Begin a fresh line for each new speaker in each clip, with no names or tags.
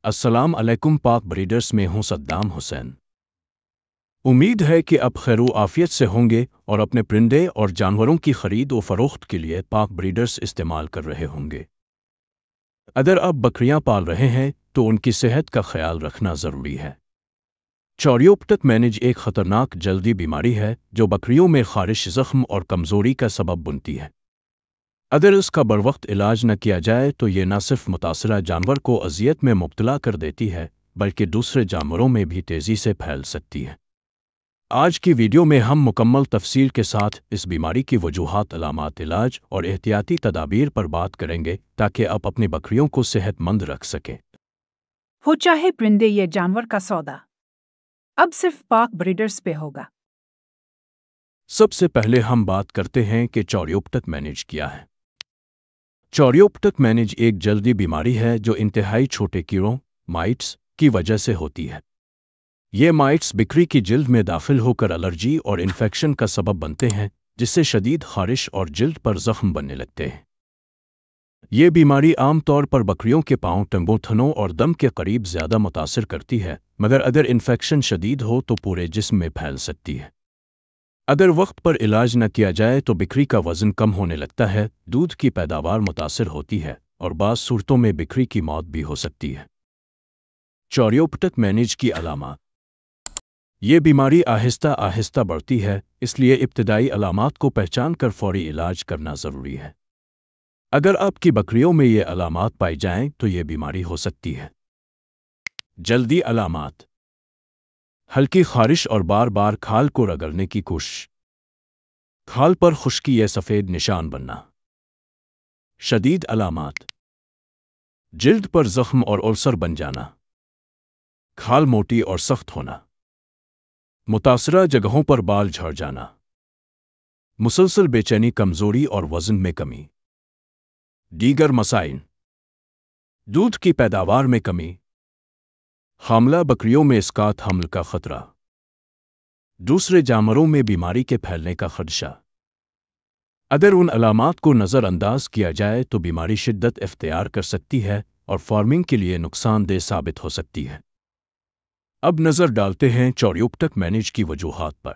السلام علیکم پاک بریڈرز میں ہوں صدام حسین۔ امید ہے کہ اب خیر و عافیت سے ہوں گے اور اپنے پرندے اور جانوروں کی خرید و فروخت کے لیے پاک بریڈرز استعمال کر رہے ہوں گے۔ اگر آپ بکریاں پال رہے ہیں تو ان کی صحت کا خیال رکھنا ضروری ہے۔ چوریوپٹک مینج ایک خطرناک جلدی بیماری ہے جو بکریوں میں خارش، زخم اور کمزوری کا سبب بنتی ہے۔ اگر اس کا بروقت علاج نہ کیا جائے تو یہ نہ صرف متاثرہ جانور کو اذیت میں مبتلا کر دیتی ہے بلکہ دوسرے جانوروں میں بھی تیزی سے پھیل سکتی ہے۔ آج کی ویڈیو میں ہم مکمل تفصیل کے ساتھ اس بیماری کی وجوہات، علامات، علاج اور احتیاطی تدابیر پر بات کریں گے تاکہ آپ اپنی بکریوں کو صحت مند رکھ سکیں۔
ہو چاہے پرندے یا جانور کا سودا، اب صرف پاک بریڈرز پہ ہوگا۔
سب سے پہلے ہم بات کرتے ہیں کہ چوریوپٹک مینج کیا ہے۔ چوریوپٹک مینج ایک جلدی بیماری ہے جو انتہائی چھوٹے کیڑوں مائٹس کی وجہ سے ہوتی ہے۔ یہ مائٹس بکری کی جلد میں داخل ہو کر الرجی اور انفیکشن کا سبب بنتے ہیں جس سے شدید خارش اور جلد پر زخم بننے لگتے ہیں۔ یہ بیماری عام طور پر بکریوں کے پاؤں، ٹنگوں، تھنوں اور دم کے قریب زیادہ متاثر کرتی ہے، مگر اگر انفیکشن شدید ہو تو پورے جسم میں پھیل سکتی ہے۔ اگر وقت پر علاج نہ کیا جائے تو بکری کا وزن کم ہونے لگتا ہے، دودھ کی پیداوار متاثر ہوتی ہے اور بعض صورتوں میں بکری کی موت بھی ہو سکتی ہے۔ چوریوپٹک مینج کی علامات۔ یہ بیماری آہستہ آہستہ بڑھتی ہے، اس لیے ابتدائی علامات کو پہچان کر فوری علاج کرنا ضروری ہے۔ اگر آپ کی بکریوں میں یہ علامات پائی جائیں تو یہ بیماری ہو سکتی ہے۔ جلدی علامات: ہلکی خارش اور بار بار کھال کو رگڑنے کی کوشش، کھال پر خشکی یا سفید نشان بننا۔ شدید علامات: جلد پر زخم اور السر بن جانا، کھال موٹی اور سخت ہونا، متاثرہ جگہوں پر بال جھڑ جانا، مسلسل بے چینی، کمزوری اور وزن میں کمی۔ دیگر مسائل: دودھ کی پیداوار میں کمی، حاملہ بکریوں میں اسقاط حمل کا خطرہ، دوسرے جانوروں میں بیماری کے پھیلنے کا خدشہ۔ اگر ان علامات کو نظر انداز کیا جائے تو بیماری شدت اختیار کر سکتی ہے اور فارمنگ کے لیے نقصان دہ ثابت ہو سکتی ہے۔ اب نظر ڈالتے ہیں چوریوپٹک مینج کی وجوہات پر۔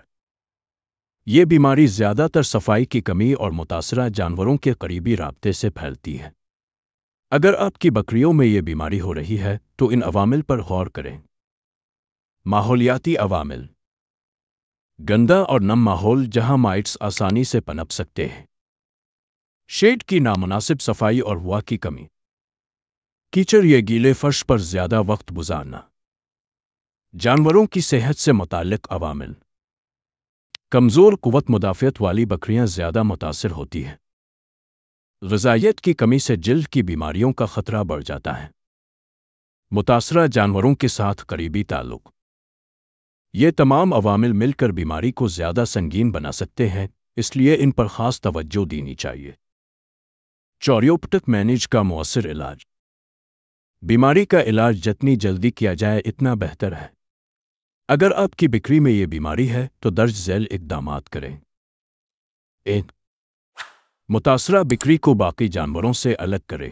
یہ بیماری زیادہ تر صفائی کی کمی اور متاثرہ جانوروں کے قریبی رابطے سے پھیلتی ہے۔ اگر آپ کی بکریوں میں یہ بیماری ہو رہی ہے تو ان عوامل پر غور کریں۔ ماحولیاتی عوامل: گندا اور نم ماحول جہاں مائٹس آسانی سے پنپ سکتے ہیں، شیڈ کی نامناسب صفائی اور ہوا کی کمی، کیچڑ یا گیلے فرش پر زیادہ وقت گزارنا۔ جانوروں کی صحت سے متعلق عوامل: کمزور قوت مدافعت والی بکریاں زیادہ متاثر ہوتی ہیں، غذائیت کی کمی سے جلد کی بیماریوں کا خطرہ بڑھ جاتا ہے، متاثرہ جانوروں کے ساتھ قریبی تعلق۔ یہ تمام عوامل مل کر بیماری کو زیادہ سنگین بنا سکتے ہیں، اس لیے ان پر خاص توجہ دینی چاہیے۔ چوریوپٹک مینج کا مؤثر علاج: بیماری کا علاج جتنی جلدی کیا جائے اتنا بہتر ہے۔ اگر آپ کی بکری میں یہ بیماری ہے تو درج ذیل اقدامات کریں۔ 1. متاثرہ بکری کو باقی جانوروں سے الگ کریں۔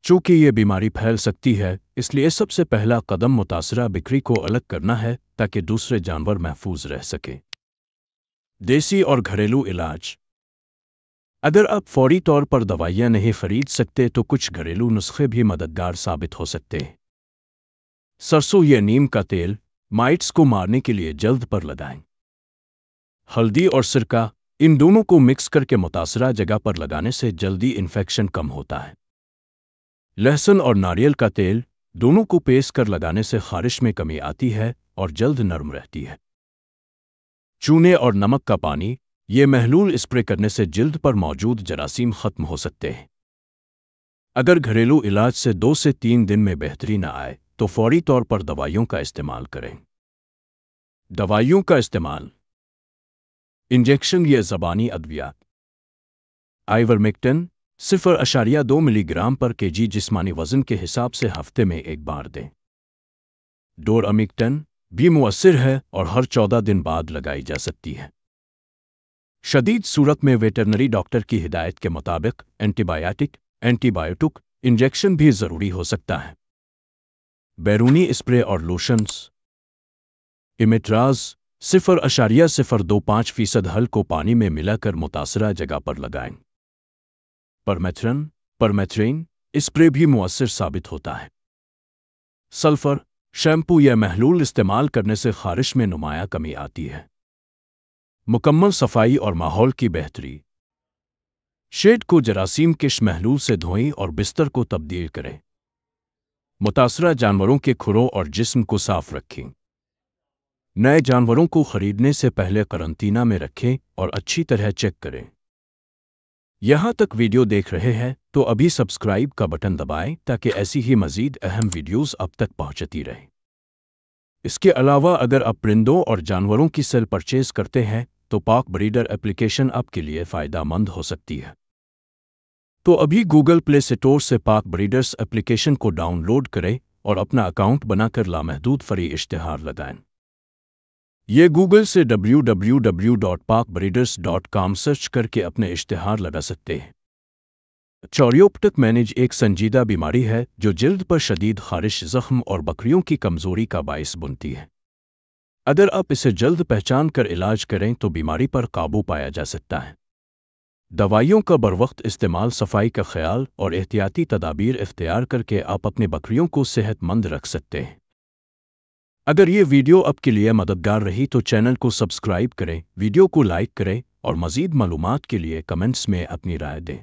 چونکہ یہ بیماری پھیل سکتی ہے، اس لیے سب سے پہلا قدم متاثرہ بکری کو الگ کرنا ہے تاکہ دوسرے جانور محفوظ رہ سکیں۔ دیسی اور گھریلو علاج: اگر آپ فوری طور پر دوائیاں نہیں خرید سکتے تو کچھ گھریلو نسخے بھی مددگار ثابت ہو سکتے ہیں۔ سرسوں یا نیم کا تیل مائٹس کو مارنے کے لیے جلد پر لگائیں۔ ہلدی اور سرکہ، ان دونوں کو مکس کر کے متاثرہ جگہ پر لگانے سے جلدی انفیکشن کم ہوتا ہے۔ لہسن اور ناریل کا تیل، دونوں کو پیس کر لگانے سے خارش میں کمی آتی ہے اور جلد نرم رہتی ہے۔ چونے اور نمک کا پانی، یہ محلول اسپرے کرنے سے جلد پر موجود جراثیم ختم ہو سکتے ہیں۔ اگر گھریلو علاج سے 2 سے 3 دن میں بہتری نہ آئے تو فوری طور پر دوائیوں کا استعمال کریں۔ دوائیوں کا استعمال: انجیکشن یا زبانی ادویات۔ آئیورمیکٹن 0.2 ملی گرام پر kg جسمانی وزن کے حساب سے ہفتے میں 1 بار دیں۔ ڈورامیکٹن بھی مؤثر ہے اور ہر 14 دن بعد لگائی جا سکتی ہے۔ شدید صورت میں ویٹرنری ڈاکٹر کی ہدایت کے مطابق اینٹی بایوٹک انجیکشن بھی ضروری ہو سکتا ہے۔ بیرونی اسپرے اور لوشنز۔ امیٹراز 0.025% حل کو پانی میں ملا کر متاثرہ جگہ پر لگائیں۔ پرمیتھرین اسپرے بھی مؤثر ثابت ہوتا ہے۔ سلفر شیمپو یا محلول استعمال کرنے سے خارش میں نمایاں کمی آتی ہے۔ مکمل صفائی اور ماحول کی بہتری۔ شیڈ کو جراثیم کش محلول سے دھوئیں اور بستر کو تبدیل کریں۔ متاثرہ جانوروں کے کھروں اور جسم کو صاف رکھیں۔ نئے جانوروں کو خریدنے سے پہلے قرنطینہ میں رکھیں اور اچھی طرح چیک کریں۔ یہاں تک ویڈیو دیکھ رہے ہیں تو ابھی سبسکرائب کا بٹن دبائیں تاکہ ایسی ہی مزید اہم ویڈیوز اب تک پہنچتی رہیں۔ اس کے علاوہ اگر آپ پرندوں اور جانوروں کی سیل پرچیز کرتے ہیں تو پاک بریڈر ایپلیکیشن آپ کے لیے فائدہ مند ہو سکتی ہے۔ تو ابھی گوگل پلے اسٹور سے پاک بریڈرز ایپلیکیشن کو ڈاؤن لوڈ کریں اور اپنا اکاؤنٹ بنا کر لامحدود فری اشتہار لگائیں۔ یہ گوگل سے www.pakbreeders.com سرچ کر کے اپنے اشتہار لگا سکتے ہیں۔ چوریوپٹک مینج ایک سنجیدہ بیماری ہے جو جلد پر شدید خارش، زخم اور بکریوں کی کمزوری کا باعث بنتی ہے۔ اگر آپ اسے جلد پہچان کر علاج کریں تو بیماری پر قابو پایا جا سکتا ہے۔ دوائیوں کا بروقت استعمال، صفائی کا خیال اور احتیاطی تدابیر اختیار کر کے آپ اپنے بکریوں کو صحت مند رکھ سکتے ہیں۔ اگر یہ ویڈیو آپ کے لیے مددگار رہی تو چینل کو سبسکرائب کریں، ویڈیو کو لائک کریں اور مزید معلومات کے لیے کمنٹس میں اپنی رائے دیں۔